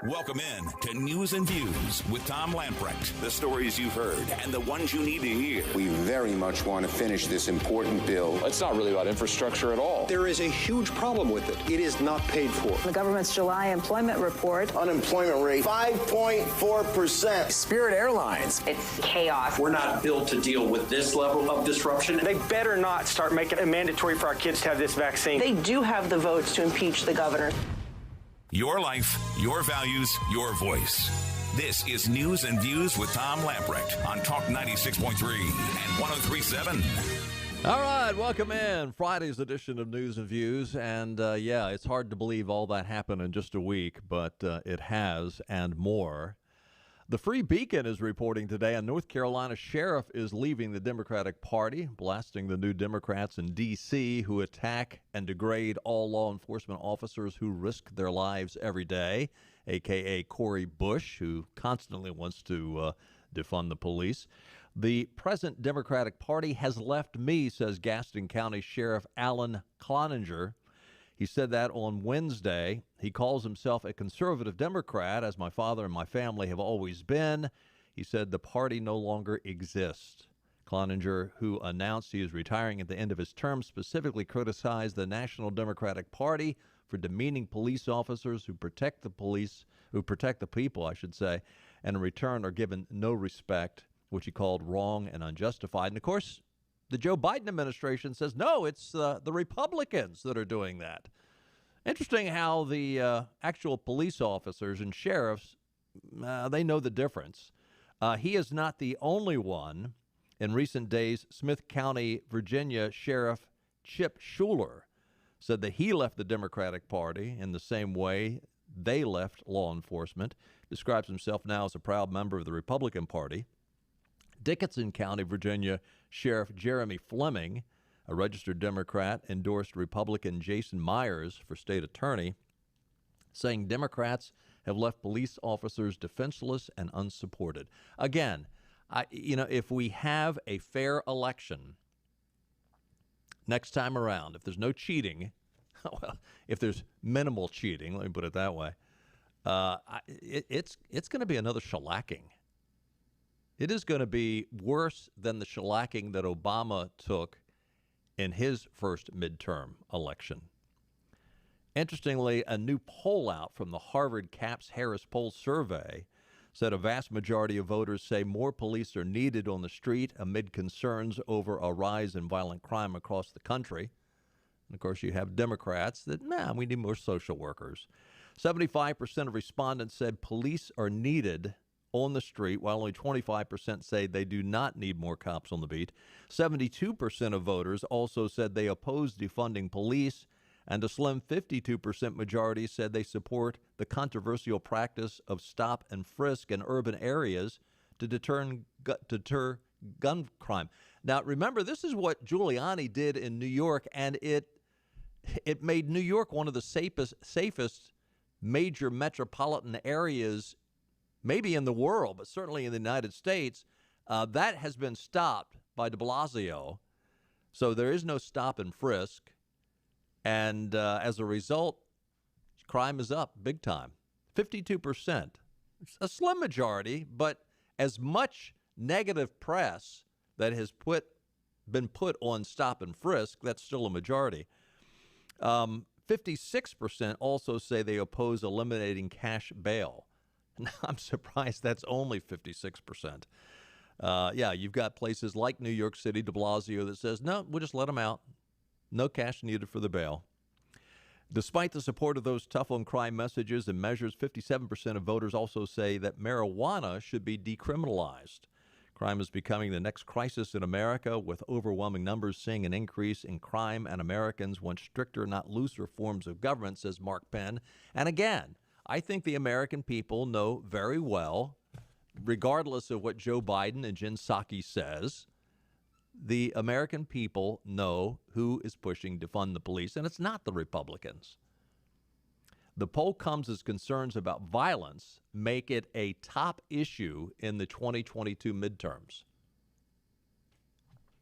Welcome in to News and Views with Tom Lamprecht. The stories you've heard and the ones you need to hear. We very much want to finish this important bill. It's not really about infrastructure at all. There is a huge problem with it. It is not paid for. The government's July employment report. Unemployment rate, 5.4%. Spirit Airlines. It's chaos. We're not built to deal with this level of disruption. They better not start making it mandatory for our kids to have this vaccine. They do have the votes to impeach the governor. Your life, your values, your voice. This is News and Views with Tom Lamprecht on Talk 96.3 and 103.7. All right, welcome in. Friday's edition of News and Views. And it's hard to believe all that happened in just a week, but it has and more. The Free Beacon is reporting today a North Carolina sheriff is leaving the Democratic Party, blasting the New Democrats in D.C. who attack and degrade all law enforcement officers who risk their lives every day, a.k.a. Cori Bush, who constantly wants to defund the police. The present Democratic Party has left me, says Gaston County Sheriff Alan Cloninger. He said that on Wednesday. He calls himself a conservative Democrat, as my father and my family have always been. He said the party no longer exists. Cloninger, who announced he is retiring at the end of his term, specifically criticized the National Democratic Party for demeaning police officers who protect the people, I should say, and in return are given no respect, which he called wrong and unjustified. And, of course, the Joe Biden administration says, no, it's the Republicans that are doing that. Interesting how the actual police officers and sheriffs, they know the difference. He is not the only one. In recent days, Smith County, Virginia Sheriff Chip Schuler said that he left the Democratic Party in the same way they left law enforcement. Describes himself now as a proud member of the Republican Party. Dickinson County, Virginia Sheriff Jeremy Fleming, a registered Democrat, endorsed Republican Jason Myers for state attorney, saying Democrats have left police officers defenseless and unsupported. Again, if we have a fair election next time around, if there's no cheating, well, if there's minimal cheating, let me put it that way, it's going to be another shellacking. It is going to be worse than the shellacking that Obama took in his first midterm election. Interestingly, a new poll out from the Harvard Capps Harris Poll survey said a vast majority of voters say more police are needed on the street amid concerns over a rise in violent crime across the country. And of course, you have Democrats that, we need more social workers. 75% of respondents said police are needed on the street, while only 25% say they do not need more cops on the beat. 72% of voters also said they oppose defunding police, and a slim 52% majority said they support the controversial practice of stop and frisk in urban areas to deter gun crime. Now, remember, this is what Giuliani did in New York, and it made New York one of the safest major metropolitan areas maybe in the world, but certainly in the United States. That has been stopped by de Blasio. So there is no stop and frisk. And as a result, crime is up big time. 52%. It's a slim majority, but as much negative press that has been put on stop and frisk, that's still a majority. 56% also say they oppose eliminating cash bail. I'm surprised that's only 56%. You've got places like New York City, de Blasio, that says, no, we'll just let them out. No cash needed for the bail. Despite the support of those tough on crime messages and measures, 57% of voters also say that marijuana should be decriminalized. Crime is becoming the next crisis in America, with overwhelming numbers seeing an increase in crime, and Americans want stricter, not looser forms of government, says Mark Penn. And again, I think the American people know very well, regardless of what Joe Biden and Jen Psaki says, the American people know who is pushing to defund the police, and it's not the Republicans. The poll comes as concerns about violence make it a top issue in the 2022 midterms.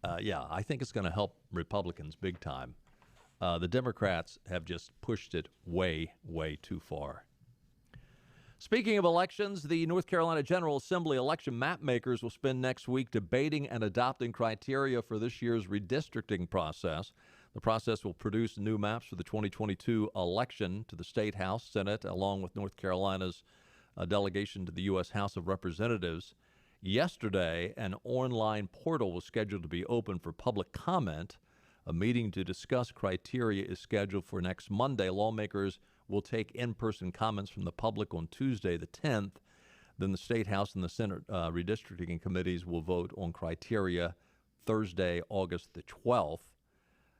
I think it's going to help Republicans big time. The Democrats have just pushed it way, way too far. Speaking of elections, the North Carolina General Assembly election map makers will spend next week debating and adopting criteria for this year's redistricting process. The process will produce new maps for the 2022 election to the State House, Senate, along with North Carolina's delegation to the U.S. House of Representatives. Yesterday, an online portal was scheduled to be open for public comment. A meeting to discuss criteria is scheduled for next Monday. Lawmakers will take in-person comments from the public on Tuesday, the 10th. Then the State House and the Senate redistricting committees will vote on criteria Thursday, August the 12th.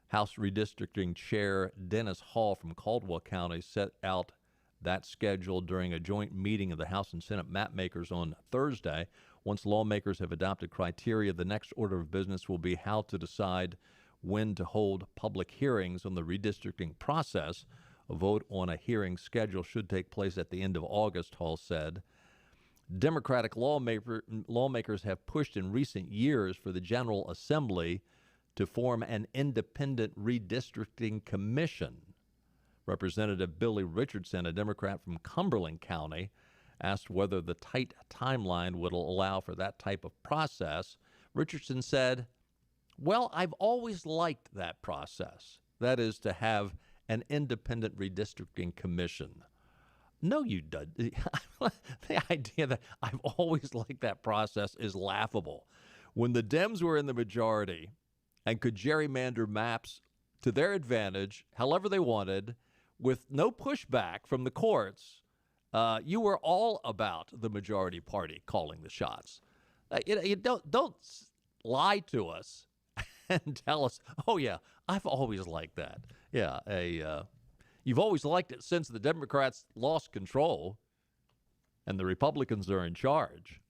House Redistricting Chair Dennis Hall from Caldwell County set out that schedule during a joint meeting of the House and Senate mapmakers on Thursday. Once lawmakers have adopted criteria, the next order of business will be how to decide when to hold public hearings on the redistricting process. A vote on a hearing schedule should take place at the end of August, Hall said. Democratic lawmakers have pushed in recent years for the General Assembly to form an independent redistricting commission. Representative Billy Richardson, a Democrat from Cumberland County, asked whether the tight timeline would allow for that type of process. Richardson said, "Well, I've always liked that process. That is to have an independent redistricting commission." No, you don't. The idea that I've always liked that process is laughable. When the Dems were in the majority and could gerrymander maps to their advantage, however they wanted, with no pushback from the courts, you were all about the majority party calling the shots. You don't lie to us and tell us, "Oh yeah, I've always liked that." Yeah, you've always liked it since the Democrats lost control and the Republicans are in charge.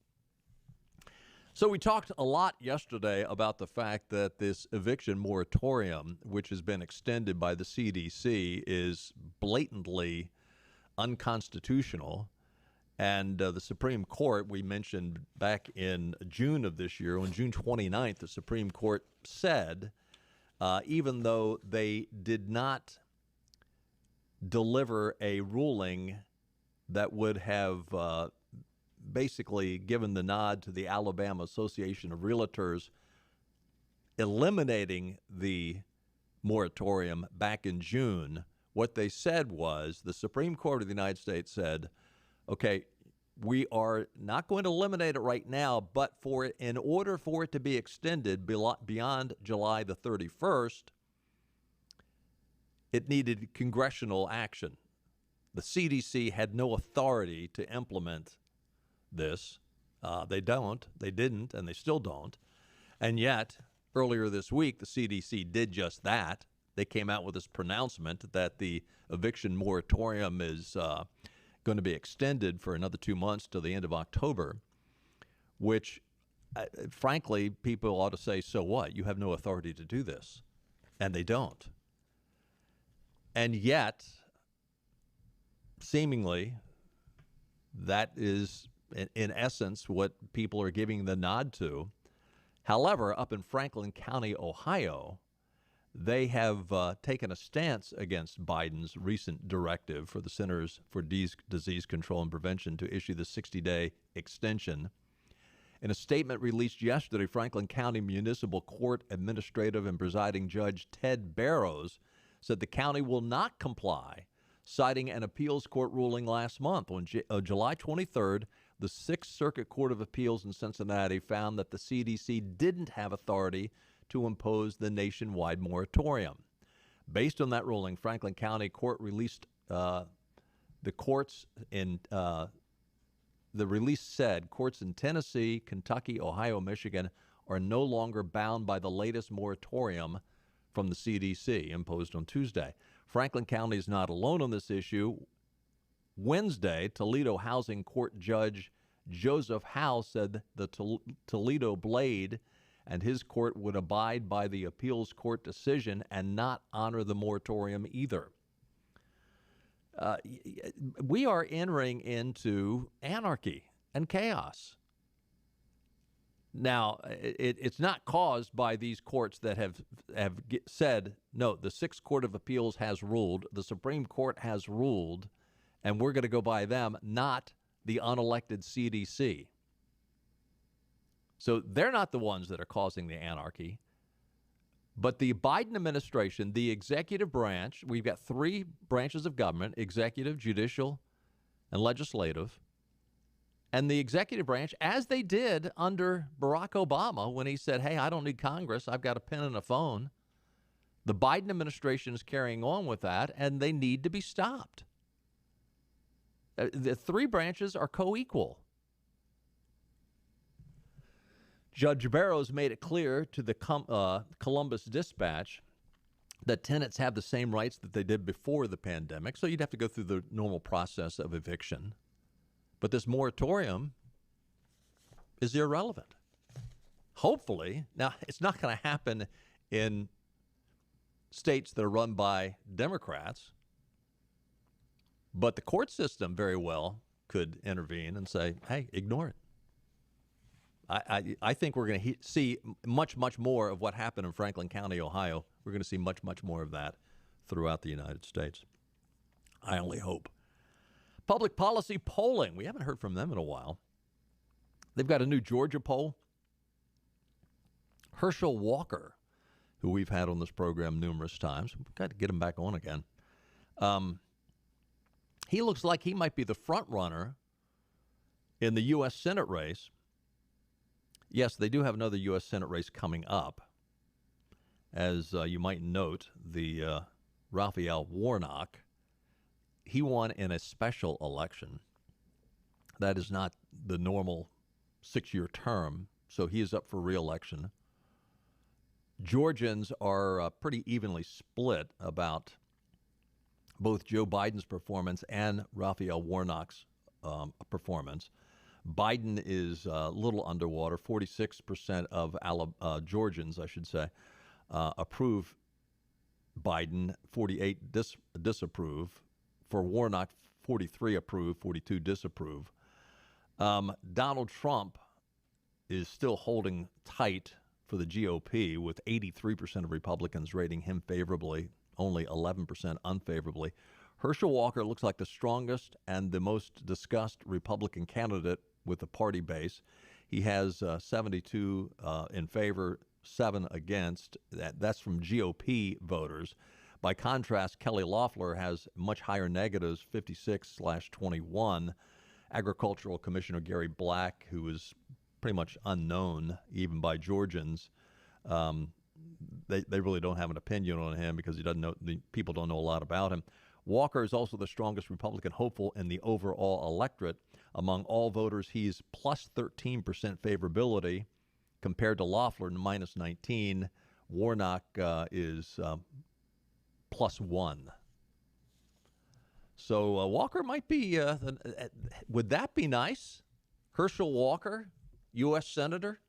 So we talked a lot yesterday about the fact that this eviction moratorium, which has been extended by the CDC, is blatantly unconstitutional. And the Supreme Court, we mentioned back in June of this year, on June 29th, the Supreme Court said, even though they did not deliver a ruling that would have basically given the nod to the Alabama Association of Realtors eliminating the moratorium back in June, what they said was, the Supreme Court of the United States said, okay, we are not going to eliminate it right now, but in order for it to be extended beyond July the 31st, it needed congressional action. The CDC had no authority to implement this. They didn't, and they still don't. And yet, earlier this week, the CDC did just that. They came out with this pronouncement that the eviction moratorium is going to be extended for another 2 months till the end of October, which, frankly, people ought to say, so what? You have no authority to do this. And they don't. And yet, seemingly, that is, in essence, what people are giving the nod to. However, up in Franklin County, Ohio, they have taken a stance against Biden's recent directive for the Centers for Disease Control and Prevention to issue the 60-day extension. In a statement released yesterday, Franklin County Municipal Court Administrative and Presiding Judge Ted Barrows said the county will not comply, citing an appeals court ruling last month. On July 23rd, the Sixth Circuit Court of Appeals in Cincinnati found that the CDC didn't have authority to impose the nationwide moratorium. Based on that ruling, Franklin County Court released the release said courts in Tennessee, Kentucky, Ohio, Michigan are no longer bound by the latest moratorium from the CDC imposed on Tuesday. Franklin County is not alone on this issue. Wednesday, Toledo Housing Court Judge Joseph Howe said the Toledo Blade and his court would abide by the appeals court decision and not honor the moratorium either. We are entering into anarchy and chaos. Now, it's not caused by these courts that have said, no, the Sixth Court of Appeals has ruled, the Supreme Court has ruled, and we're going to go by them, not the unelected CDC. So they're not the ones that are causing the anarchy. But the Biden administration, the executive branch, we've got three branches of government, executive, judicial, and legislative. And the executive branch, as they did under Barack Obama when he said, hey, I don't need Congress, I've got a pen and a phone. The Biden administration is carrying on with that, and they need to be stopped. The three branches are co-equal. Judge Barrows made it clear to the Columbus Dispatch that tenants have the same rights that they did before the pandemic, so you'd have to go through the normal process of eviction. But this moratorium is irrelevant. Hopefully, now it's not going to happen in states that are run by Democrats, but the court system very well could intervene and say, hey, ignore it. I think we're going to see much, much more of what happened in Franklin County, Ohio. We're going to see much, much more of that throughout the United States. I only hope. Public policy polling. We haven't heard from them in a while. They've got a new Georgia poll. Herschel Walker, who we've had on this program numerous times. We've got to get him back on again. He looks like he might be the front runner in the U.S. Senate race. Yes, they do have another U.S. Senate race coming up. As you might note, the Raphael Warnock, he won in a special election. That is not the normal 6-year term, so he is up for re-election. Georgians are pretty evenly split about both Joe Biden's performance and Raphael Warnock's performance. Biden is a little underwater. 46% of Georgians, I should say, approve Biden. 48 disapprove. For Warnock, 43 approve, 42 disapprove. Donald Trump is still holding tight for the GOP, with 83% of Republicans rating him favorably, only 11% unfavorably. Herschel Walker looks like the strongest and the most discussed Republican candidate with the party base. He has 72 in favor, 7 against. That's from GOP voters. By contrast, Kelly Loeffler has much higher negatives, 56/21. Agricultural Commissioner Gary Black, who is pretty much unknown even by Georgians, they really don't have an opinion on him because he doesn't know. The people don't know a lot about him. Walker is also the strongest Republican hopeful in the overall electorate. Among all voters, he's plus 13% favorability compared to Loeffler, minus 19. Warnock is plus 1. So Walker might be, would that be nice? Herschel Walker, U.S. Senator,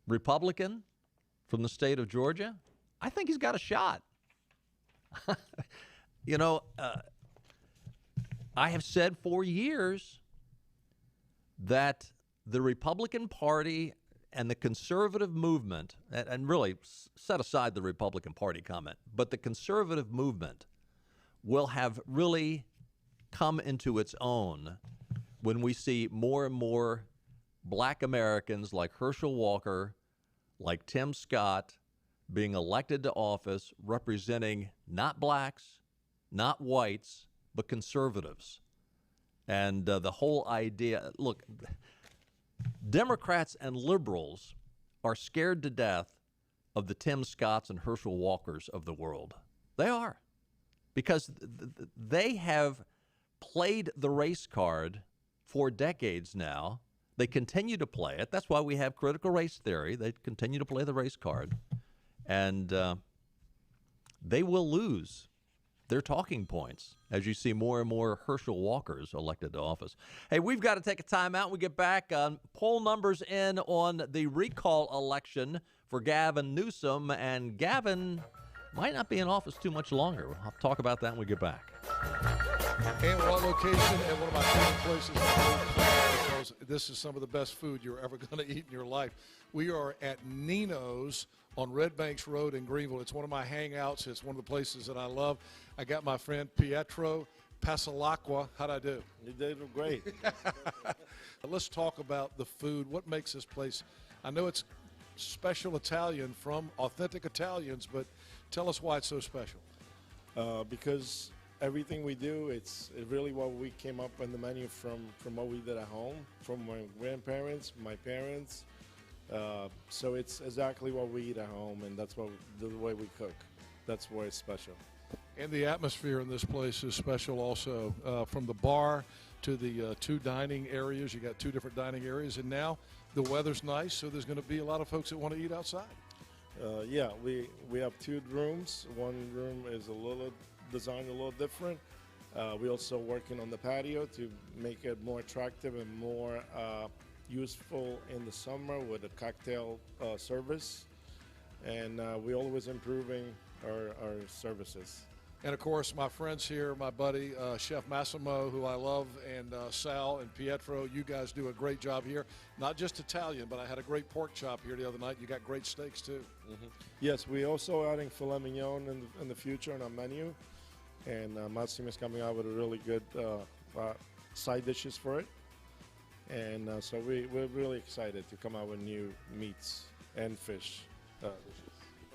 Republican from the state of Georgia? I think he's got a shot. You know, I have said for years that the Republican Party and the conservative movement, and really set aside the Republican Party comment, but the conservative movement will have really come into its own when we see more and more black Americans like Herschel Walker, like Tim Scott, being elected to office representing not blacks, not whites, but conservatives. And the whole idea, look, Democrats and liberals are scared to death of the Tim Scotts and Herschel Walkers of the world. They are. Because they have played the race card for decades now. They continue to play it. That's why we have critical race theory. They continue to play the race card. And they will lose their talking points as you see more and more Herschel Walkers elected to office. Hey, we've got to take a time out. We get back on poll numbers in on the recall election for Gavin Newsom. And Gavin might not be in office too much longer. I'll talk about that when we get back. And we're on location at one of my favorite places in the whole planet, because this is some of the best food you're ever going to eat in your life. We are at Nino's on Red Banks Road in Greenville. It's one of my hangouts. It's one of the places that I love. I got my friend Pietro Pasalacqua. How'd I do? You did great. Let's talk about the food. What makes this place? I know it's special Italian from authentic Italians, but tell us why it's so special. Because everything we do, it's really what we came up on the menu from what we did at home, from my grandparents, my parents. So it's exactly what we eat at home, and that's the way we cook. That's why it's special. And the atmosphere in this place is special also. From the bar to the two dining areas. You got two different dining areas, and now the weather's nice, so there's going to be a lot of folks that want to eat outside. Yeah, we have two rooms. One room is designed a little different. We're also working on the patio to make it more attractive and more useful in the summer with a cocktail service. And we're always improving our services. And, of course, my friends here, my buddy, Chef Massimo, who I love, and Sal and Pietro, you guys do a great job here. Not just Italian, but I had a great pork chop here the other night. You got great steaks, too. Mm-hmm. Yes, we're also adding filet mignon in the future on our menu. And Massimo is coming out with a really good side dishes for it. And so we're really excited to come out with new meats and fish dishes.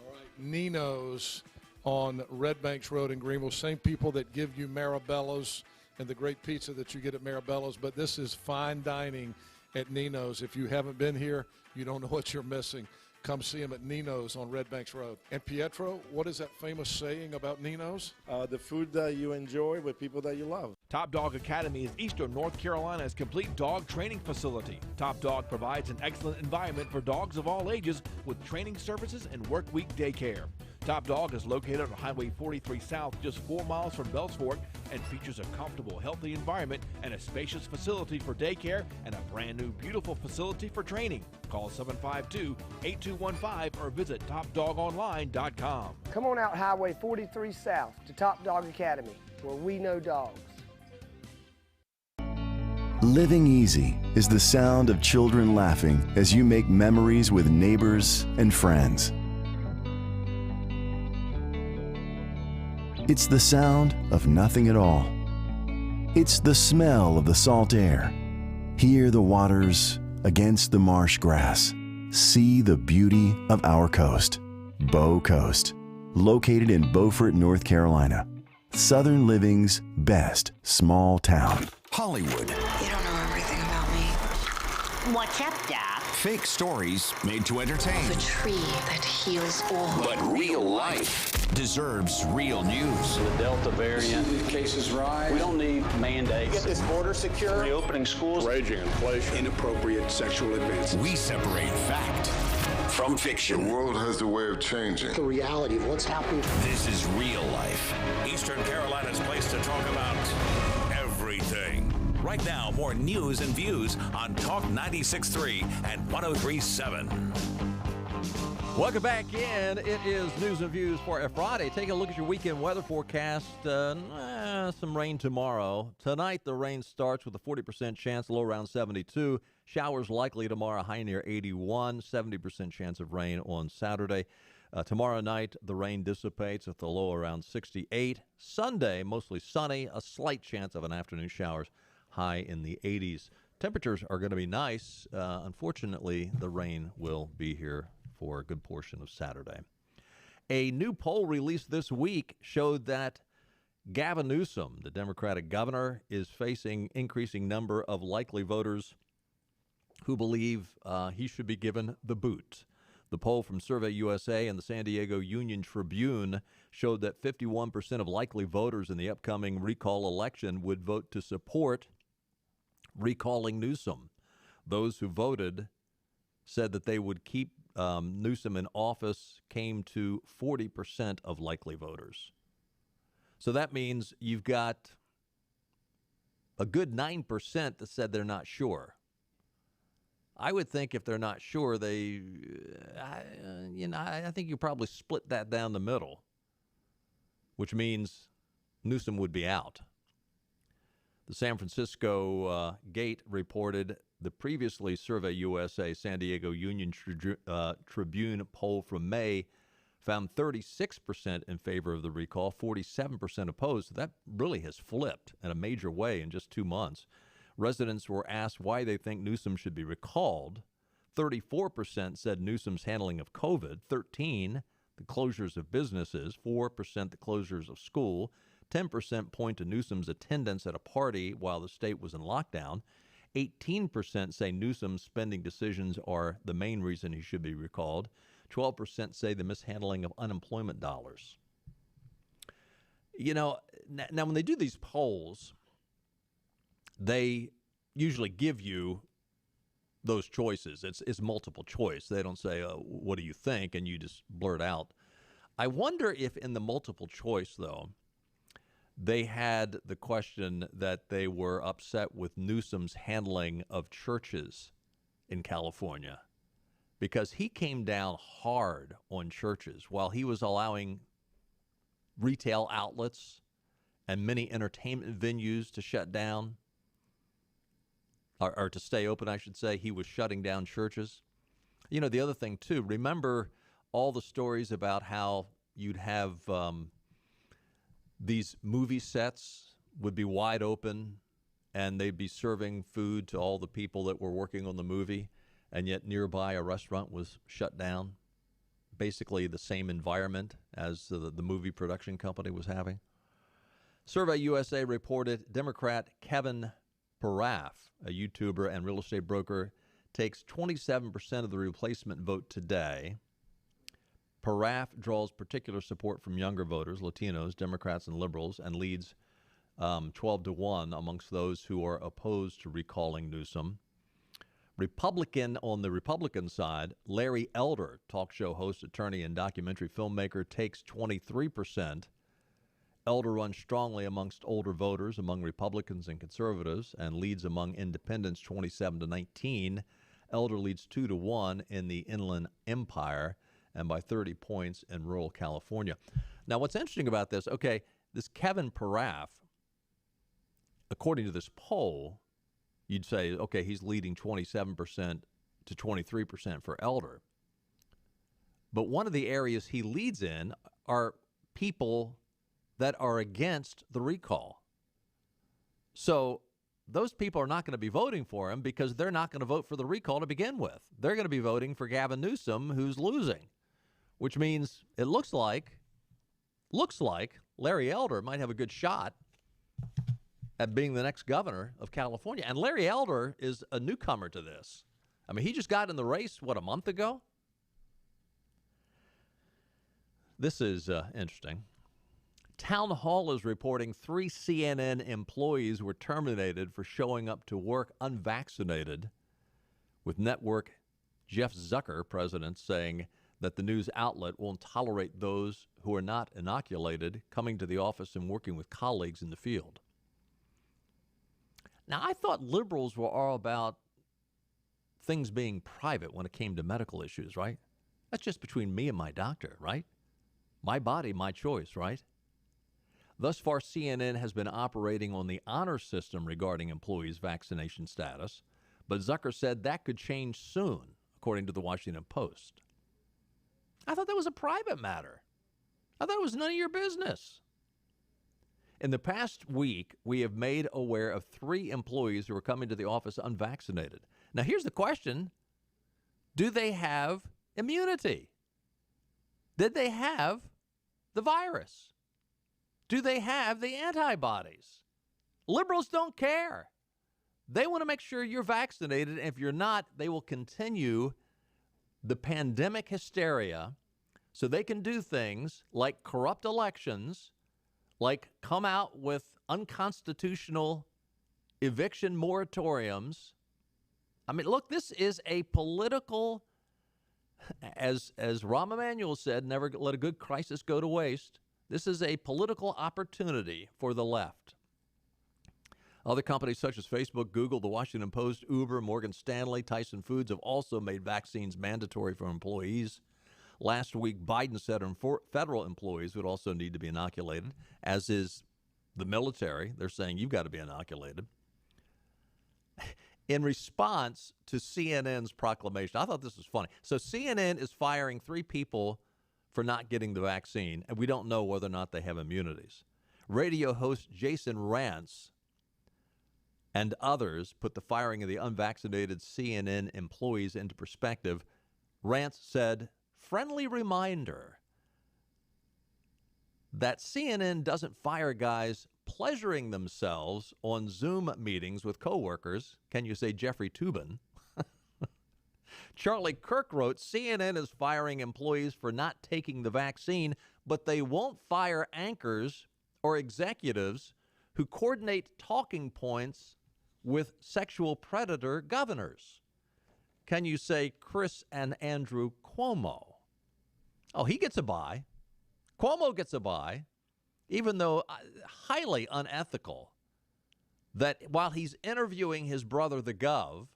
All right, Nino's on Red Banks Road in Greenville. Same people that give you Marabello's and the great pizza that you get at Marabello's, but this is fine dining at Nino's. If you haven't been here, you don't know what you're missing. Come see them at Nino's on Red Banks Road. And Pietro, what is that famous saying about Nino's? The food that you enjoy with people that you love. Top Dog Academy is Eastern North Carolina's complete dog training facility. Top Dog provides an excellent environment for dogs of all ages with training services and work week daycare. Top Dog is located on Highway 43 South, just 4 miles from Bells Fork, and features a comfortable, healthy environment and a spacious facility for daycare and a brand new, beautiful facility for training. Call 752-8215 or visit TopDogOnline.com. Come on out Highway 43 South to Top Dog Academy, where we know dogs. Living easy is the sound of children laughing as you make memories with neighbors and friends. It's the sound of nothing at all. It's the smell of the salt air. Hear the waters against the marsh grass. See the beauty of our coast. Bow Coast, located in Beaufort, North Carolina. Southern living's best small town. Hollywood. You don't know everything about me. What's up, Doc? Fake stories made to entertain. The tree that heals all. But real life deserves real news. The Delta variant. Cases rise. We don't need mandates. Get this border secure. Reopening schools. Raging inflation. Inappropriate sexual advances. We separate fact from fiction. The world has a way of changing. The reality of what's happening. This is real life. Eastern Carolina's place to talk about everything. Right now, more news and views on Talk 96.3 and 103.7. Welcome back in. It is News and Views for a Friday. Take a look at your weekend weather forecast. Some rain tomorrow. Tonight, the rain starts with a 40% chance, low around 72. Showers likely tomorrow, high near 81. 70% chance of rain on Saturday. Tomorrow night, the rain dissipates with the low around 68. Sunday, mostly sunny. A slight chance of an afternoon showers, high in the 80s. Temperatures are going to be nice. Unfortunately, the rain will be here for a good portion of Saturday. A new poll released this week showed that Gavin Newsom, the Democratic governor, is facing increasing number of likely voters who believe he should be given the boot. The poll from Survey USA and the San Diego Union Tribune showed that 51% of likely voters in the upcoming recall election would vote to support recalling Newsom. Those who voted said that they would keep Newsom in office came to 40% of likely voters. So that means you've got a good 9% that said they're not sure. I would think if they're not sure, I think you probably split that down the middle, which means Newsom would be out. The San Francisco Gate reported the previously Survey USA San Diego Union Tribune poll from May found 36% in favor of the recall, 47% opposed. So that really has flipped in a major way in just 2 months. Residents were asked why they think Newsom should be recalled. 34% said Newsom's handling of COVID, 13% the closures of businesses, 4% the closures of school, 10% point to Newsom's attendance at a party while the state was in lockdown. 18% say Newsom's spending decisions are the main reason he should be recalled. 12% say the mishandling of unemployment dollars. You know, now when they do these polls, they usually give you those choices. It's multiple choice. They don't say, what do you think? And you just blurt out. I wonder if in the multiple choice, though, they had the question that they were upset with Newsom's handling of churches in California because he came down hard on churches while he was allowing retail outlets and many entertainment venues to shut down. Or to stay open, I should say. He was shutting down churches. You know, the other thing, too, remember all the stories about how you'd have these movie sets would be wide open and they'd be serving food to all the people that were working on the movie, and yet nearby a restaurant was shut down. Basically the same environment as the movie production company was having. Survey USA reported Democrat Kevin Paraf, a YouTuber and real estate broker, takes 27% of the replacement vote today. Paraf draws particular support from younger voters, Latinos, Democrats, and liberals, and leads 12-1 amongst those who are opposed to recalling Newsom. Republican on the Republican side, Larry Elder, talk show host, attorney, and documentary filmmaker, takes 23%. Elder runs strongly amongst older voters, among Republicans and conservatives, and leads among independents 27-19. Elder leads 2-1 in the Inland Empire and by 30 points in rural California. Now, what's interesting about this, okay, this Kevin Paraf, according to this poll, you'd say, okay, he's leading 27% to 23% for Elder. But one of the areas he leads in are people that are against the recall. So those people are not going to be voting for him because they're not going to vote for the recall to begin with. They're going to be voting for Gavin Newsom, who's losing, which means it looks like Larry Elder might have a good shot at being the next governor of California. And Larry Elder is a newcomer to this. I mean, he just got in the race, a month ago? This is interesting. Town Hall is reporting 3 CNN employees were terminated for showing up to work unvaccinated, with network Jeff Zucker, president, saying that the news outlet won't tolerate those who are not inoculated coming to the office and working with colleagues in the field. Now, I thought liberals were all about things being private when it came to medical issues, right? That's just between me and my doctor, right? My body, my choice, right? Thus far, CNN has been operating on the honor system regarding employees' vaccination status, but Zucker said that could change soon, according to the Washington Post. I thought that was a private matter. I thought it was none of your business. In the past week, we have made aware of 3 employees who are coming to the office unvaccinated. Now, here's the question. Do they have immunity? Did they have the virus? Do they have the antibodies? Liberals don't care. They want to make sure you're vaccinated, and if you're not, they will continue the pandemic hysteria so they can do things like corrupt elections, like come out with unconstitutional eviction moratoriums. I mean, look, this is a political, as Rahm Emanuel said, never let a good crisis go to waste. This is a political opportunity for the left. Other companies such as Facebook, Google, The Washington Post, Uber, Morgan Stanley, Tyson Foods have also made vaccines mandatory for employees. Last week, Biden said federal employees would also need to be inoculated, as is the military. They're saying you've got to be inoculated. In response to CNN's proclamation, I thought this was funny. So CNN is firing 3 people for not getting the vaccine, and we don't know whether or not they have immunities. Radio host Jason Rantz and others put the firing of the unvaccinated CNN employees into perspective. Rantz said, "Friendly reminder that CNN doesn't fire guys pleasuring themselves on Zoom meetings with coworkers." Can you say Jeffrey Toobin? Charlie Kirk wrote, CNN is firing employees for not taking the vaccine, but they won't fire anchors or executives who coordinate talking points with sexual predator governors. Can you say Chris and Andrew Cuomo? Oh, he gets a bye. Cuomo gets a bye, even though highly unethical that while he's interviewing his brother, the Gov,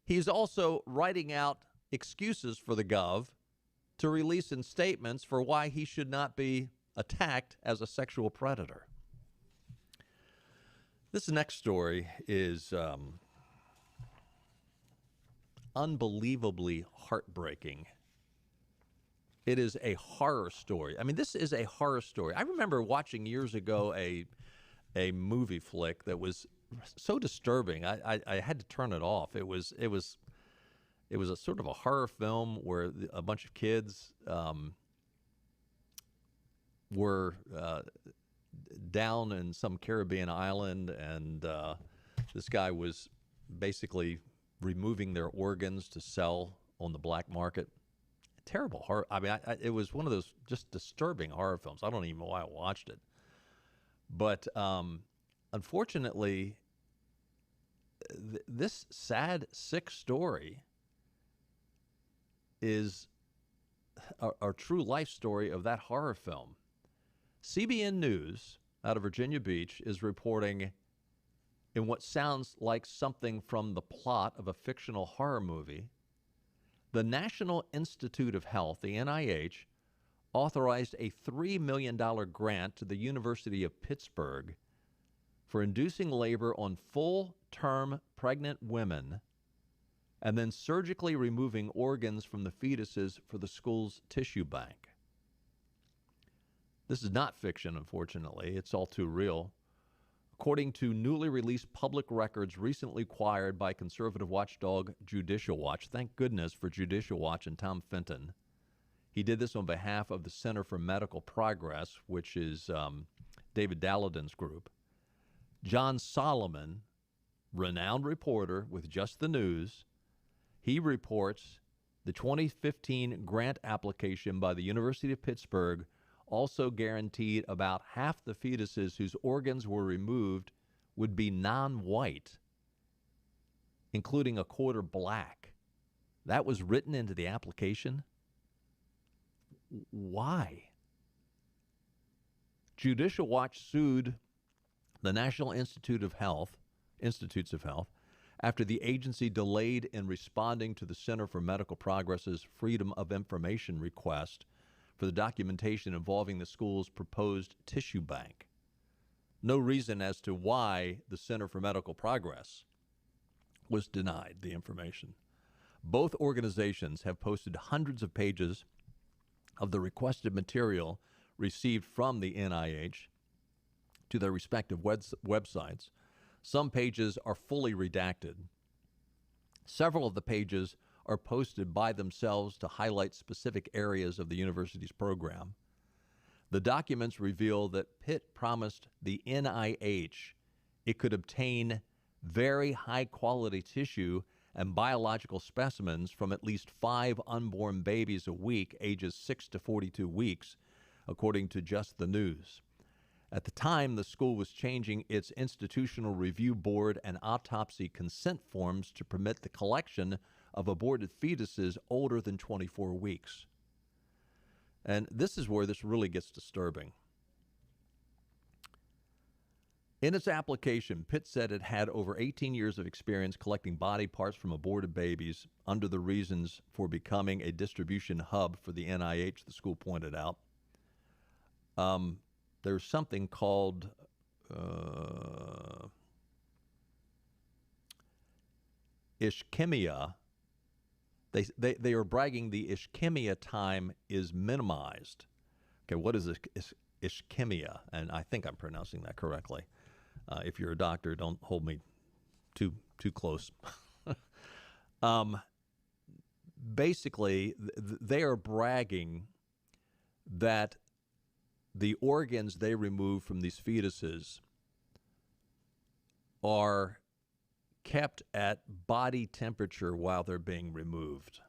he's also writing out excuses for the Gov to release in statements for why he should not be attacked as a sexual predator. This next story is unbelievably heartbreaking. It is a horror story. I mean, this is a horror story. I remember watching years ago a movie flick that was so disturbing. I had to turn it off. It was a sort of a horror film where a bunch of kids were down in some Caribbean island, and this guy was basically removing their organs to sell on the black market. Terrible horror. I mean, it was one of those just disturbing horror films. I don't even know why I watched it. But unfortunately, this sad, sick story is a true life story of that horror film. CBN News out of Virginia Beach is reporting in what sounds like something from the plot of a fictional horror movie. The National Institute of Health, the NIH, authorized a $3 million grant to the University of Pittsburgh for inducing labor on full-term pregnant women and then surgically removing organs from the fetuses for the school's tissue bank. This is not fiction, unfortunately. It's all too real. According to newly released public records recently acquired by conservative watchdog Judicial Watch, thank goodness for Judicial Watch and Tom Fenton. He did this on behalf of the Center for Medical Progress, which is David Dalladin's group. John Solomon, renowned reporter with Just the News, he reports the 2015 grant application by the University of Pittsburgh also guaranteed about half the fetuses whose organs were removed would be non-white, including a quarter black. That was written into the application? Why? Judicial Watch sued the National Institutes of Health after the agency delayed in responding to the Center for Medical Progress's Freedom of Information request for the documentation involving the school's proposed tissue bank. No reason as to why the Center for Medical Progress was denied the information. Both organizations have posted hundreds of pages of the requested material received from the NIH to their respective websites. Some pages are fully redacted. Several of the pages are posted by themselves to highlight specific areas of the university's program. The documents reveal that Pitt promised the NIH it could obtain very high-quality tissue and biological specimens from at least 5 unborn babies a week, ages 6 to 42 weeks, according to Just the News. At the time, the school was changing its institutional review board and autopsy consent forms to permit the collection of aborted fetuses older than 24 weeks. And this is where this really gets disturbing. In its application, Pitt said it had over 18 years of experience collecting body parts from aborted babies under the reasons for becoming a distribution hub for the NIH, the school pointed out. There's something called ischemia They are bragging the ischemia time is minimized. Okay, what is ischemia? And I think I'm pronouncing that correctly. If you're a doctor, don't hold me too close. Basically, they are bragging that the organs they remove from these fetuses are kept at body temperature while they're being removed.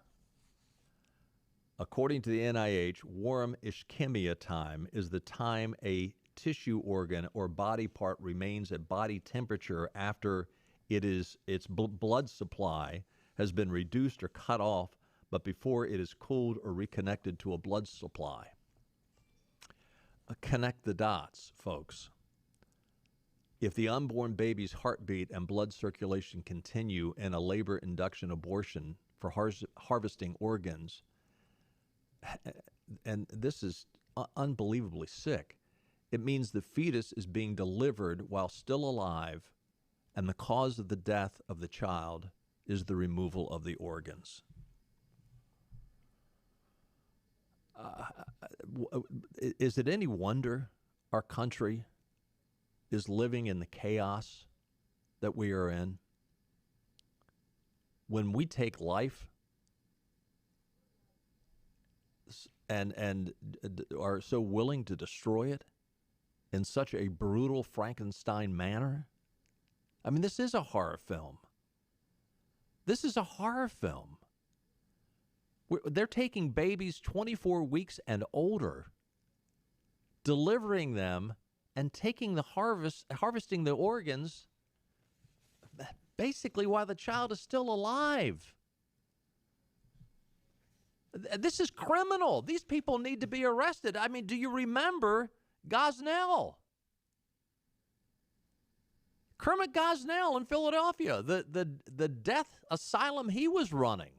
According to the NIH, warm ischemia time is the time a tissue organ or body part remains at body temperature after its blood supply has been reduced or cut off, but before it is cooled or reconnected to a blood supply. Connect the dots, folks. If the unborn baby's heartbeat and blood circulation continue in a labor induction abortion for harvesting organs, and this is unbelievably sick, it means the fetus is being delivered while still alive, and the cause of the death of the child is the removal of the organs. Is it any wonder our country is living in the chaos that we are in? When we take life and are so willing to destroy it in such a brutal Frankenstein manner? I mean, this is a horror film. This is a horror film. They're taking babies 24 weeks and older, delivering them, and taking the harvesting the organs basically while the child is still alive. This is criminal. These people need to be arrested. I mean, do you remember Gosnell? Kermit Gosnell in Philadelphia, the death asylum he was running.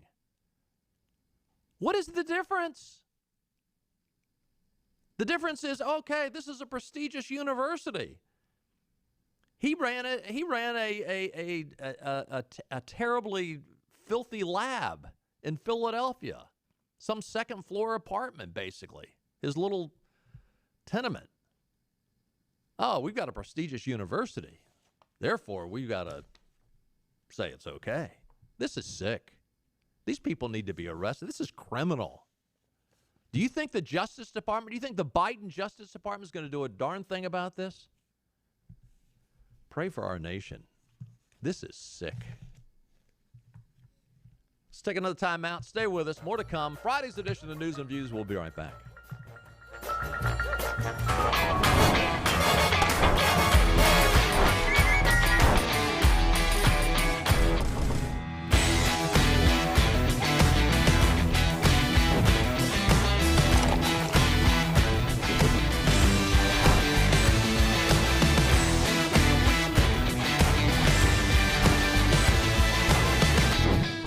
What is the difference? The difference is, okay, this is a prestigious university. He ran a terribly filthy lab in Philadelphia, some second floor apartment, basically, his little tenement. Oh, we've got a prestigious university. Therefore, we've got to say it's okay. This is sick. These people need to be arrested. This is criminal. Do you think the Justice Department, do you think the Biden Justice Department is going to do a darn thing about this? Pray for our nation. This is sick. Let's take another time out. Stay with us. More to come. Friday's edition of News and Views. We'll be right back.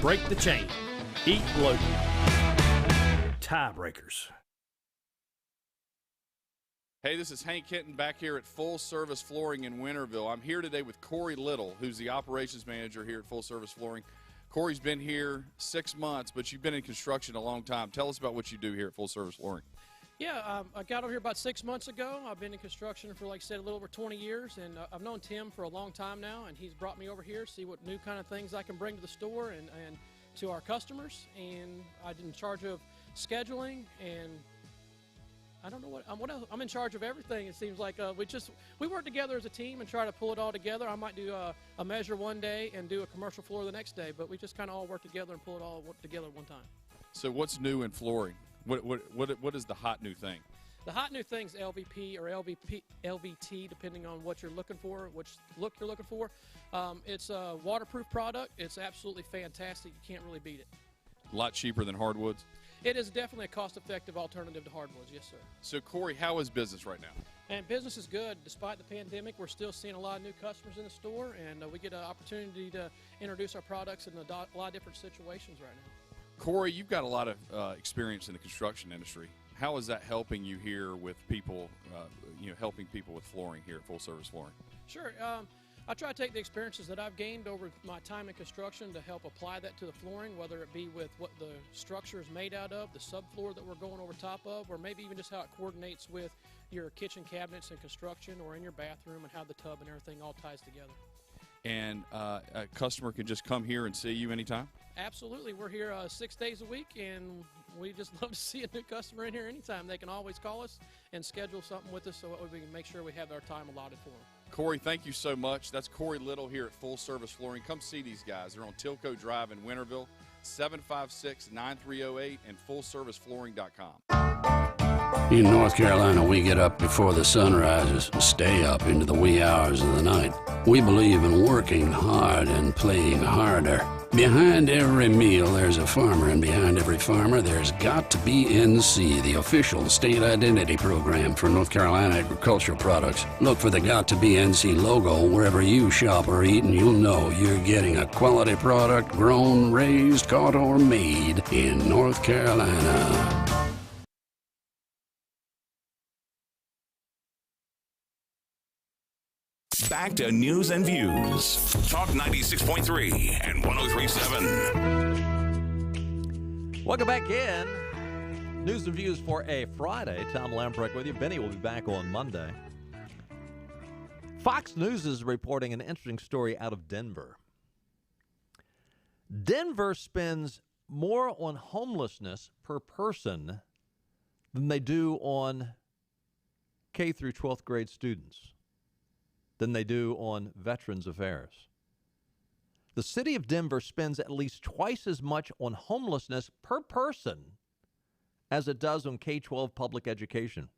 Break the chain. Eat local. Tiebreakers. Hey, this is Hank Hinton back here at Full Service Flooring in Winterville. I'm here today with Corey Little, who's the operations manager here at Full Service Flooring. Corey's been here 6 months, but you've been in construction a long time. Tell us about what you do here at Full Service Flooring. Yeah, I got over here about 6 months ago. I've been in construction for, like I said, a little over 20 years, and I've known Tim for a long time now, and he's brought me over here to see what new kind of things I can bring to the store and to our customers. And I'm in charge of scheduling, and I don't know what else. I'm in charge of everything. It seems like we work together as a team and try to pull it all together. I might do a measure one day and do a commercial floor the next day, but we just kind of all work together and pull it all together at one time. So what's new in flooring? What is the hot new thing? The hot new thing is LVP or LVT, depending on what you're looking for, which look you're looking for. It's a waterproof product. It's absolutely fantastic. You can't really beat it. A lot cheaper than hardwoods? It is definitely a cost-effective alternative to hardwoods, yes, sir. So, Corey, how is business right now? And business is good. Despite the pandemic, we're still seeing a lot of new customers in the store, and we get an opportunity to introduce our products in a lot of different situations right now. Corey, you've got a lot of experience in the construction industry. How is that helping you here with people, helping people with flooring here at Full Service Flooring? Sure. I try to take the experiences that I've gained over my time in construction to help apply that to the flooring, whether it be with what the structure is made out of, the subfloor that we're going over top of, or maybe even just how it coordinates with your kitchen cabinets in construction or in your bathroom and how the tub and everything all ties together. And a customer can just come here and see you anytime? Absolutely. We're here 6 days a week, and we just love to see a new customer in here anytime. They can always call us and schedule something with us so we can make sure we have our time allotted for them. Corey, thank you so much. That's Corey Little here at Full Service Flooring. Come see these guys. They're on Tilco Drive in Winterville, 756-9308 and fullserviceflooring.com. In North Carolina, we get up before the sun rises and stay up into the wee hours of the night. We believe in working hard and playing harder. Behind every meal, there's a farmer, and behind every farmer, there's got to be NC, the official state identity program for North Carolina agricultural products. Look for the Got to Be NC logo wherever you shop or eat, and you'll know you're getting a quality product grown, raised, caught, or made in North Carolina. Back to news and views. Talk 96.3 and 103.7. Welcome back in. News and views for a Friday. Tom Lamprecht with you. Benny will be back on Monday. Fox News is reporting an interesting story out of Denver. Denver spends more on homelessness per person than they do on K through 12th grade students, than they do on Veterans Affairs. The city of Denver spends at least twice as much on homelessness per person as it does on K-12 public education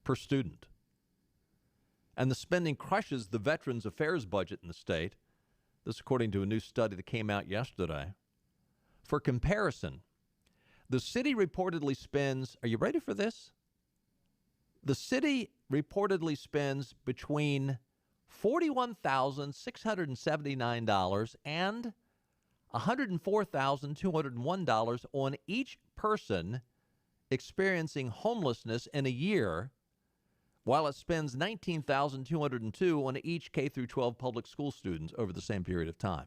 per student. And the spending crushes the Veterans Affairs budget in the state. This according to a new study that came out yesterday. For comparison, the city reportedly spends, are you ready for this? The city reportedly spends between $41,679 and $104,201 on each person experiencing homelessness in a year, while it spends $19,202 on each K through 12 public school students over the same period of time.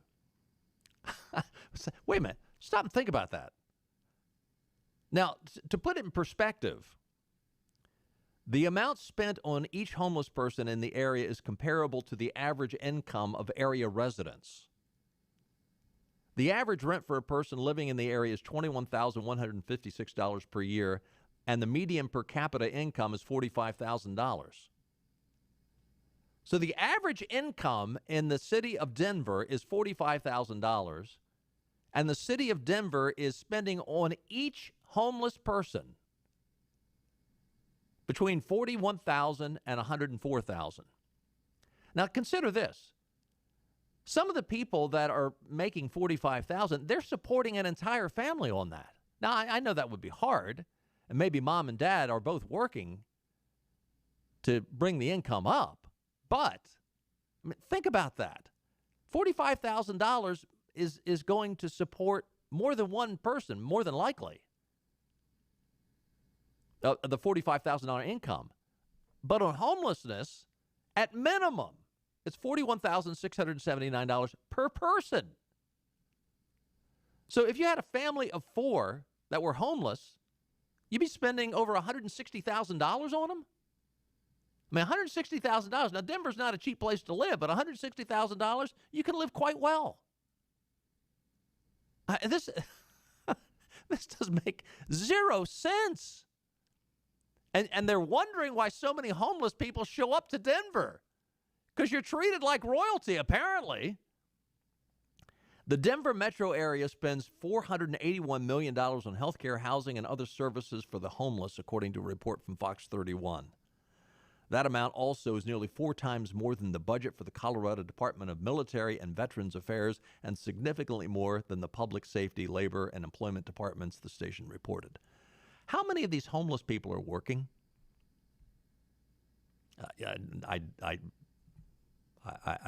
Wait a minute. Stop and think about that. Now, to put it in perspective, the amount spent on each homeless person in the area is comparable to the average income of area residents. The average rent for a person living in the area is $21,156 per year, and the median per capita income is $45,000. So the average income in the city of Denver is $45,000, and the city of Denver is spending on each homeless person between $41,000 and $104,000. Now consider this. Some of the people that are making $45,000, they're supporting an entire family on that. Now, I know that would be hard, and maybe mom and dad are both working to bring the income up, but I mean, think about that. $45,000 is going to support more than one person, more than likely. The $45,000 income. But on homelessness, at minimum, it's $41,679 per person. So if you had a family of 4 that were homeless, you'd be spending over $160,000 on them? I mean, $160,000. Now, Denver's not a cheap place to live, but $160,000, you can live quite well. This does make zero sense. And they're wondering why so many homeless people show up to Denver, because you're treated like royalty, apparently. The Denver metro area spends $481 million on health care, housing, and other services for the homeless, according to a report from Fox 31. That amount also is nearly 4 times more than the budget for the Colorado Department of Military and Veterans Affairs, and significantly more than the public safety, labor, and employment departments, the station reported. How many of these homeless people are working? I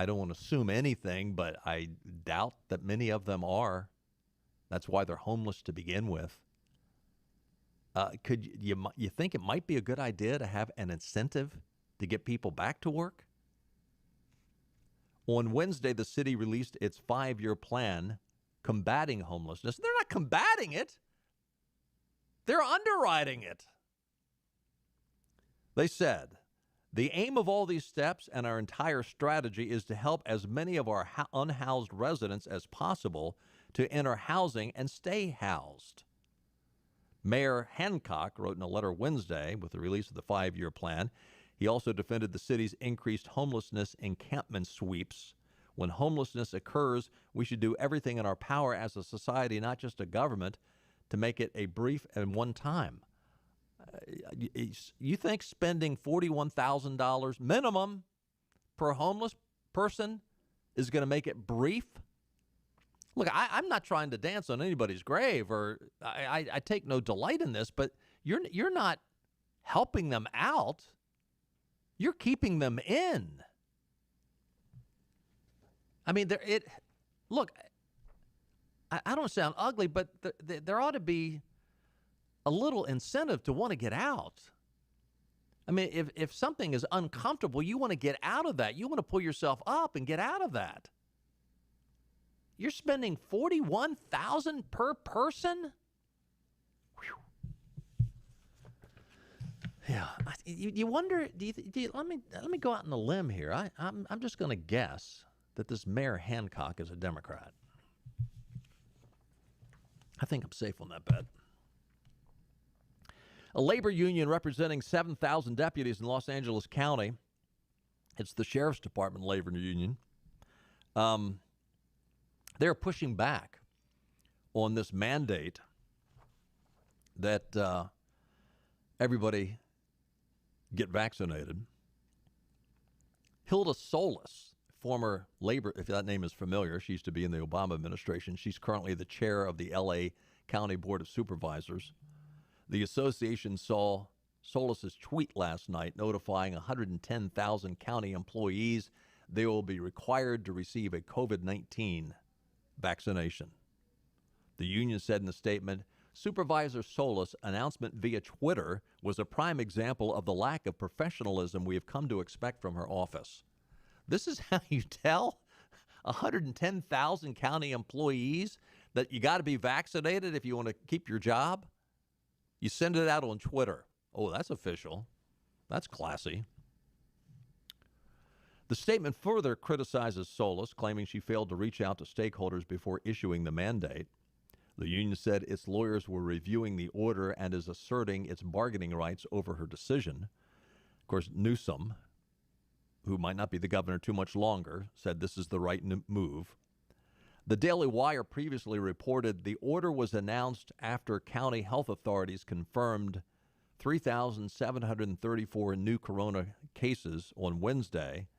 don't want to assume anything, but I doubt that many of them are. That's why they're homeless to begin with. Could you think it might be a good idea to have an incentive to get people back to work? On Wednesday, the city released its 5-year plan combating homelessness. They're not combating it. They're underwriting it. They said, the aim of all these steps and our entire strategy is to help as many of our unhoused residents as possible to enter housing and stay housed. Mayor Hancock wrote in a letter Wednesday with the release of the 5-year plan. He also defended the city's increased homelessness encampment sweeps. When homelessness occurs, we should do everything in our power as a society, not just a government, to make it a brief and one time. You think spending $41,000 minimum per homeless person is going to make it brief? Look, I'm not trying to dance on anybody's grave, or I take no delight in this, but you're not helping them out. You're keeping them in. I mean, look, I don't sound ugly, but there ought to be a little incentive to want to get out. I mean, if something is uncomfortable, you want to get out of that. You want to pull yourself up and get out of that. You're spending $41,000 per person? Whew. Yeah, you wonder. Let me go out on a limb here. I'm just going to guess that this Mayor Hancock is a Democrat. I think I'm safe on that bet. A labor union representing 7,000 deputies in Los Angeles County, it's the Sheriff's Department labor union, they're pushing back on this mandate that everybody get vaccinated. Hilda Solis, former labor, if that name is familiar, she used to be in the Obama administration. She's currently the chair of the L.A. County Board of Supervisors. The association saw Solis's tweet last night notifying 110,000 county employees they will be required to receive a COVID-19 vaccination. The union said in a statement, Supervisor Solis' announcement via Twitter was a prime example of the lack of professionalism we have come to expect from her office. This is how you tell 110,000 county employees that you got to be vaccinated if you want to keep your job? You send it out on Twitter. Oh, that's official. That's classy. The statement further criticizes Solis, claiming she failed to reach out to stakeholders before issuing the mandate. The union said its lawyers were reviewing the order and is asserting its bargaining rights over her decision. Of course, Newsom, who might not be the governor too much longer, said this is the right move. The Daily Wire previously reported the order was announced after county health authorities confirmed 3,734 new corona cases on Wednesday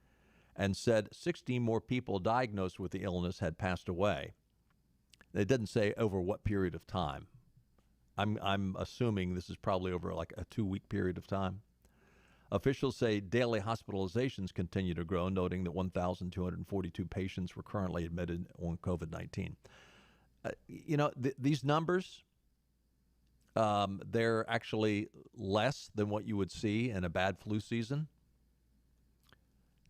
and said 16 more people diagnosed with the illness had passed away. They didn't say over what period of time. I'm assuming this is probably over like a 2-week period of time. Officials say daily hospitalizations continue to grow, noting that 1,242 patients were currently admitted on COVID-19. These numbers, they're actually less than what you would see in a bad flu season.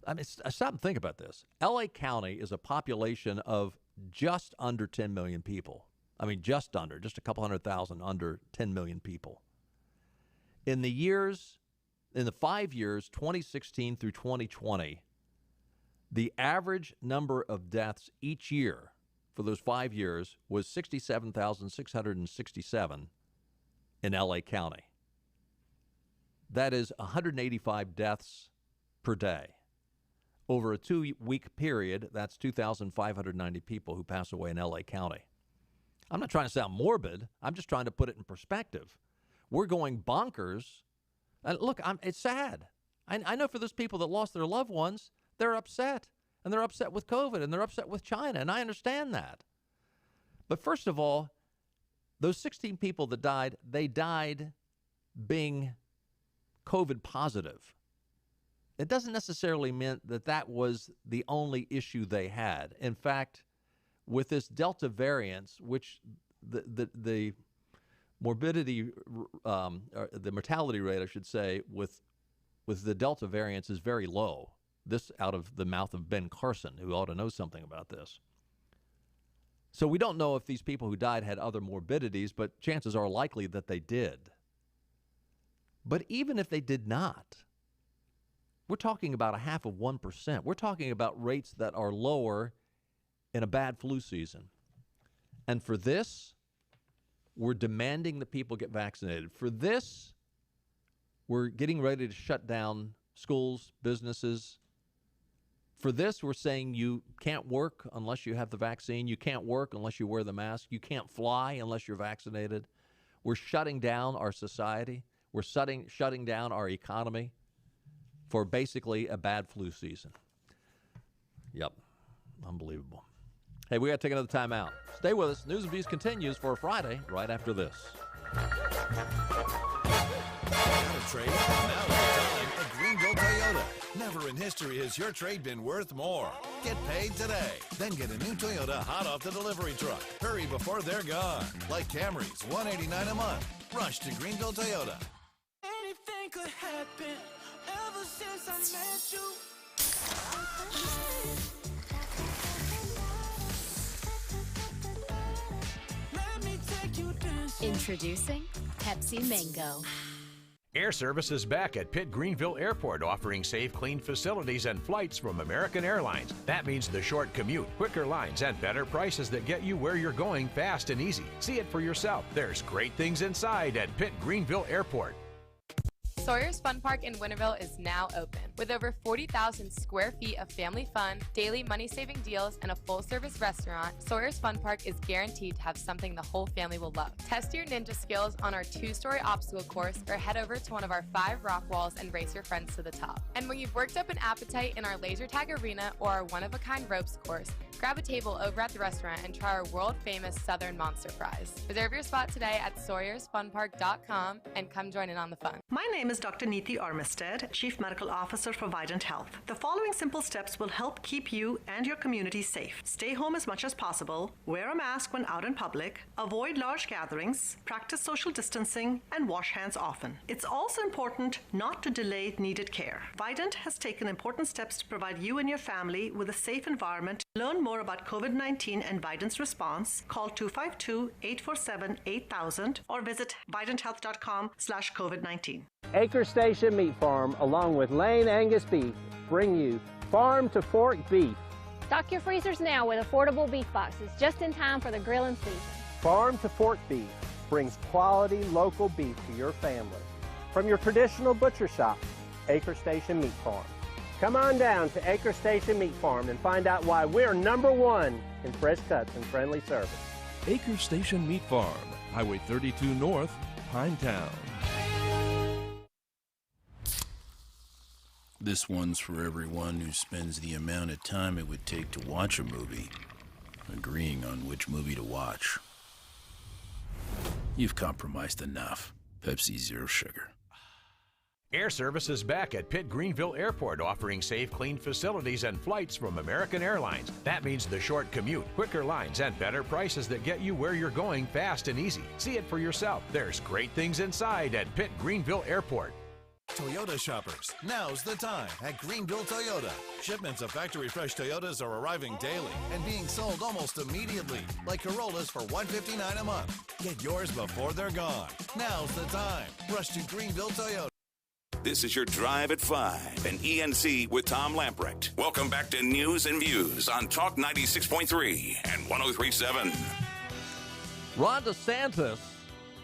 I mean, stop and think about this. L.A. County is a population of just under 10 million people. I mean, just a couple 100,000 under 10 million people. In the 5 years, 2016 through 2020, the average number of deaths each year for those 5 years was 67,667 in L.A. County. That is 185 deaths per day. Over a 2-week period, that's 2,590 people who pass away in L.A. County. I'm not trying to sound morbid. I'm just trying to put it in perspective. We're going bonkers. Look, it's sad. I know for those people that lost their loved ones, they're upset. And they're upset with COVID, and they're upset with China, and I understand that. But first of all, those 16 people that died, they died being COVID positive. It doesn't necessarily mean that that was the only issue they had. In fact, with this Delta variant, which the morbidity, or the mortality rate, I should say, with the Delta variants is very low. This out of the mouth of Ben Carson, who ought to know something about this. So we don't know if these people who died had other morbidities, but chances are likely that they did. But even if they did not, we're talking about 0.5%. We're talking about rates that are lower in a bad flu season. And for this, we're demanding that people get vaccinated. For this, we're getting ready to shut down schools, businesses. For this, we're saying you can't work unless you have the vaccine. You can't work unless you wear the mask. You can't fly unless you're vaccinated. We're shutting down our society. We're shutting down our economy for basically a bad flu season. Yep. Unbelievable. Hey, we got to take another time out. Stay with us. News and Views continues for Friday right after this. Trade. Now's the time at Greenville Toyota. Never in history has your trade been worth more. Get paid today. Then get a new Toyota hot off the delivery truck. Hurry before they're gone. Like Camrys, $189 a month. Rush to Greenville Toyota. Anything could happen ever since I met you. Let me take you dancing. Introducing Pepsi Mango. Air Service is back at Pitt Greenville Airport, offering safe, clean facilities and flights from American Airlines. That means the short commute, quicker lines, and better prices that get you where you're going fast and easy. See it for yourself. There's great things inside at Pitt Greenville Airport. Sawyer's Fun Park in Winterville is now open. With over 40,000 square feet of family fun, daily money-saving deals, and a full-service restaurant, Sawyer's Fun Park is guaranteed to have something the whole family will love. Test your ninja skills on our 2-story obstacle course or head over to one of our 5 rock walls and race your friends to the top. And when you've worked up an appetite in our laser tag arena or our one-of-a-kind ropes course, grab a table over at the restaurant and try our world-famous Southern Monster Fries. Reserve your spot today at SawyersFunPark.com and come join in on the fun. My name is Dr. Neeti Armistead, Chief Medical Officer for Vidant Health. The following simple steps will help keep you and your community safe. Stay home as much as possible, wear a mask when out in public, avoid large gatherings, practice social distancing, and wash hands often. It's also important not to delay needed care. Vidant has taken important steps to provide you and your family with a safe environment. Learn more about COVID-19 and Vidant's response. Call 252-847-8000 or visit vidanthealth.com/COVID-19. Acre Station Meat Farm, along with Lane Angus Beef, bring you Farm to Fork Beef. Stock your freezers now with affordable beef boxes, just in time for the grilling season. Farm to Fork Beef brings quality local beef to your family. From your traditional butcher shop, Acre Station Meat Farm. Come on down to Acre Station Meat Farm and find out why we're #1 in fresh cuts and friendly service. Acre Station Meat Farm, Highway 32 North, Pinetown. This one's for everyone who spends the amount of time it would take to watch a movie, agreeing on which movie to watch. You've compromised enough. Pepsi Zero Sugar. Air Service is back at Pitt Greenville Airport, offering safe, clean facilities and flights from American Airlines. That means the short commute, quicker lines, and better prices that get you where you're going fast and easy. See it for yourself. There's great things inside at Pitt Greenville Airport. Toyota shoppers, now's the time at Greenville Toyota. Shipments of factory fresh Toyotas are arriving daily and being sold almost immediately, like Corollas for $159 a month. Get yours before they're gone. Now's the time. Rush to Greenville Toyota. This is your Drive at 5 and ENC with Tom Lamprecht. Welcome back to News and Views on Talk 96.3 and 103.7. Ron DeSantis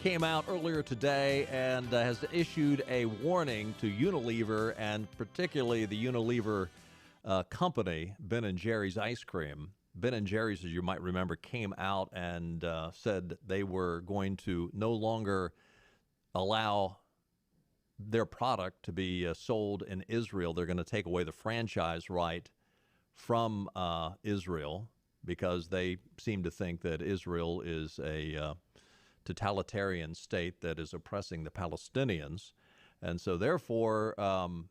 came out earlier today and has issued a warning to Unilever and particularly the Unilever company, Ben & Jerry's Ice Cream. Ben & Jerry's, as you might remember, came out and said they were going to no longer allow their product to be sold in Israel. They're going to take away the franchise right from Israel because they seem to think that Israel is a totalitarian state that is oppressing the Palestinians. And so therefore, Ron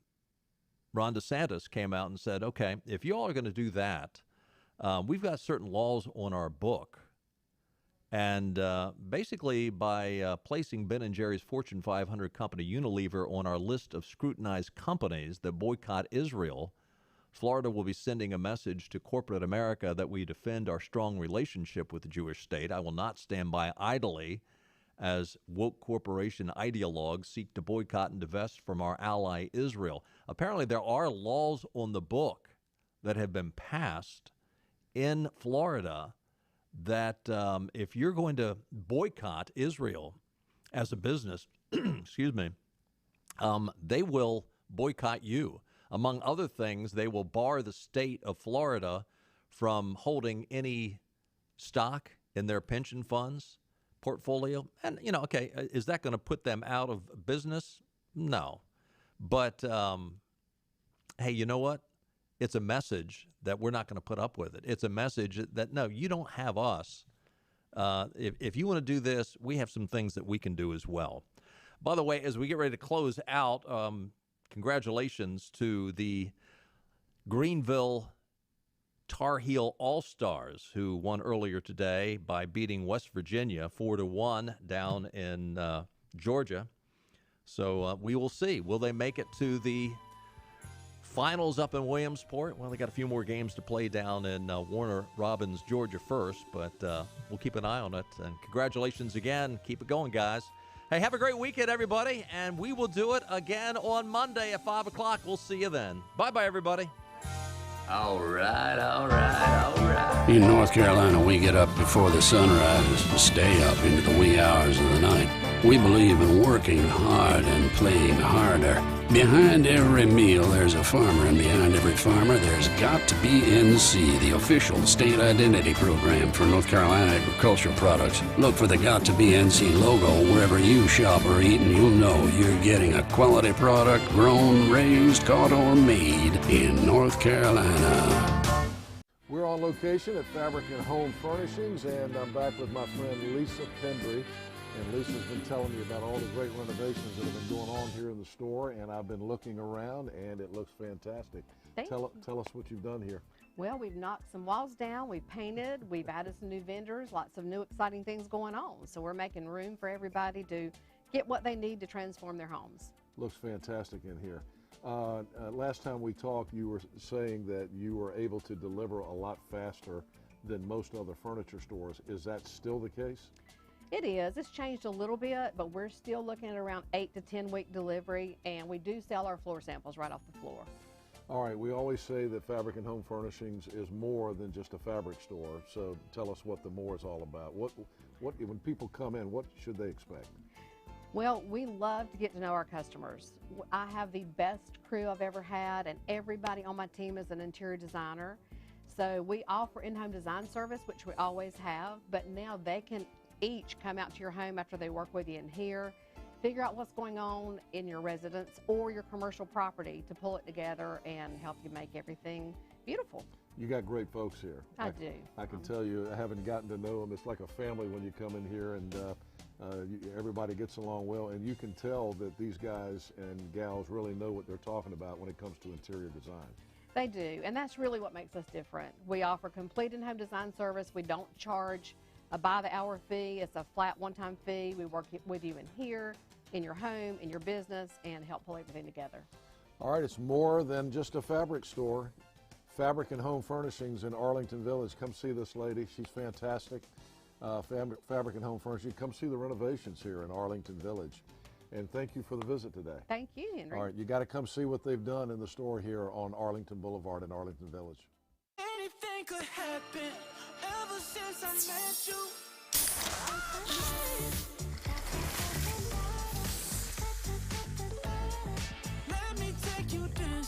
DeSantis came out and said, okay, if you all are going to do that, we've got certain laws on our book. And basically by placing Ben & Jerry's Fortune 500 company Unilever on our list of scrutinized companies that boycott Israel, Florida will be sending a message to corporate America that we defend our strong relationship with the Jewish state. I will not stand by idly as woke corporation ideologues seek to boycott and divest from our ally Israel. Apparently, there are laws on the book that have been passed in Florida that if you're going to boycott Israel as a business, excuse me, they will boycott you. Among other things, they will bar the state of Florida from holding any stock in their pension funds portfolio. And, you know, okay, is that going to put them out of business? No. But, hey, you know what? It's a message that we're not going to put up with it. It's a message that, no, you don't have us. If you want to do this, we have some things that we can do as well. By the way, as we get ready to close out, congratulations to the Greenville Tar Heel All-Stars, who won earlier today by beating West Virginia 4-1 down in Georgia. So we will see. Will they make it to the finals up in Williamsport? Well, they got a few more games to play down in Warner Robins, Georgia first, but we'll keep an eye on it. And congratulations again. Keep it going, guys. Hey, have a great weekend, everybody, and we will do it again on Monday at 5 o'clock. We'll see you then. Bye-bye, everybody. All right. In North Carolina, we get up before the sun rises and stay up into the wee hours of the night. We believe in working hard and playing harder. Behind every meal, there's a farmer, and behind every farmer, there's got to be NC, the official state identity program for North Carolina agricultural products. Look for the Got to Be NC logo wherever you shop or eat, and you'll know you're getting a quality product grown, raised, caught, or made in North Carolina. We're on location at Fabric and Home Furnishings, and I'm back with my friend Lisa Pendry. And Lisa's been telling me about all the great renovations that have been going on here in the store, and I've been looking around, and it looks fantastic. Tell us what you've done here. Well, we've knocked some walls down, we've painted, we've added some new vendors, lots of new exciting things going on. So we're making room for everybody to get what they need to transform their homes. Looks fantastic in here. Last time we talked, you were saying that you were able to deliver a lot faster than most other furniture stores. Is that still the case? It is. It's changed a little bit, but we're still looking at around 8 to 10 week delivery, and we do sell our floor samples right off the floor. All right, we always say that Fabric and Home Furnishings is more than just a fabric store, so tell us what the more is all about. What when people come in, what should they expect? Well, we love to get to know our customers. I have the best crew I've ever had, and everybody on my team is an interior designer. So we offer in-home design service, which we always have, but now they can each come out to your home after they work with you in here, figure out what's going on in your residence or your commercial property to pull it together and help you make everything beautiful. You got great folks here. I do. I can tell you, I haven't gotten to know them. It's like a family when you come in here, and everybody gets along well, and you can tell that these guys and gals really know what they're talking about when it comes to interior design. They do, and that's really what makes us different. We offer complete in-home design service. We don't charge a by-the-hour fee. It's a flat one-time fee. We work with you in here, in your home, in your business, and help pull everything together. All right, it's more than just a fabric store. Fabric and Home Furnishings in Arlington Village. Come see this lady. She's fantastic. Fabric and Home Furnishings. Come see the renovations here in Arlington Village. And thank you for the visit today. Thank you, Henry. All right, you got to come see what they've done in the store here on Arlington Boulevard in Arlington Village. Anything could happen ever since I met you.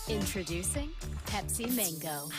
Introducing Pepsi Mango.